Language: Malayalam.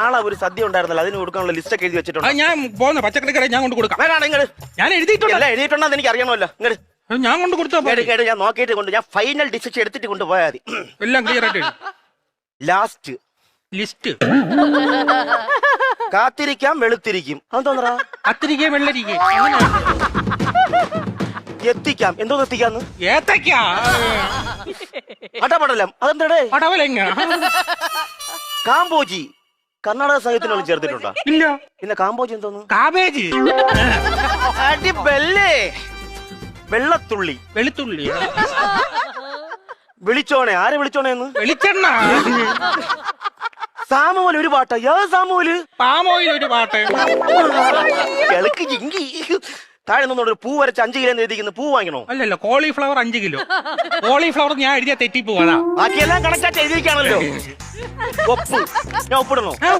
നാളെ ഒരു സദ്യ ഉണ്ടായിരുന്നല്ലോ, അതിന് കൊടുക്കാനുള്ള ലിസ്റ്റ് ഒക്കെ എഴുതി വെച്ചിട്ടുണ്ട്. ഞാൻ പോകുന്ന പച്ചക്കറി കടയിൽ ഞാൻ കൊണ്ട് കൊടുക്കാം. വേണം ഇങ്ങട്. ഞാൻ എഴുതിയിട്ടുണ്ട്. എല്ലാം എഴുതിയിട്ടുണ്ടെന്ന് എനിക്ക് അറിയണമല്ലോ. ഇങ്ങട് ഞാൻ കൊണ്ട് കൊടുത്താ കേട് ഞാൻ നോക്കിയിട്ട് കൊണ്ട് ഞാൻ ഫൈനൽ ഡിസിഷൻ എടുത്തിട്ട് കൊണ്ടുപോയാൽ മതി. എല്ലാം ക്ലിയർ ആയിട്ട് ലാസ്റ്റ് ലിസ്റ്റ്. കാത്തിരിക്കാം വെളുത്തിരിക്കും. അതെന്തോന്നറാ? കത്തിരിക്കേ വെള്ളരിക്കേ എത്തിക്കാം. എന്തോ എത്തിക്കാന്ന്? ഏത്തക്കാ അടപടലം. അതെന്താടേ? പടവലങ്ങ. കാമ്പോജി കർണാടക സംഗീതത്തിനോട് ചേർത്തിട്ടുണ്ടോ? ഇല്ല. പിന്നെ കാമ്പോജി എന്തോന്നു? കാബേജ്. അടിപൊളി. വെള്ളത്തുള്ളി. വെളുത്തുള്ളി. വിളിച്ചോണേ. ആരെ വിളിച്ചോണേന്ന്? വെളിച്ചെണ്ണ. സാമുവൽ ഒരു പാട്ടാ. യാ സാമുവല്. പാമോയിൽ ഒരു പാട്ട്. കിളക്ക് ജിങ്കി. താഴെ നിന്നോട് ഒരു പൂ വരച്ച് 5 കിലോ എഴുതിക്കുന്ന പൂ വാങ്ങണോ? അല്ലല്ലോ, കോളിഫ്ലവർ 5 കിലോ. കോളിഫ്ലവർ ഞാൻ എഴുതിയ തെറ്റിപ്പോവാ. ബാക്കിയെല്ലാം കണക്കാറ്റ് എഴുതിയിരിക്കാണല്ലോ. ഒപ്പ് ഞാൻ ഒപ്പിടണോ?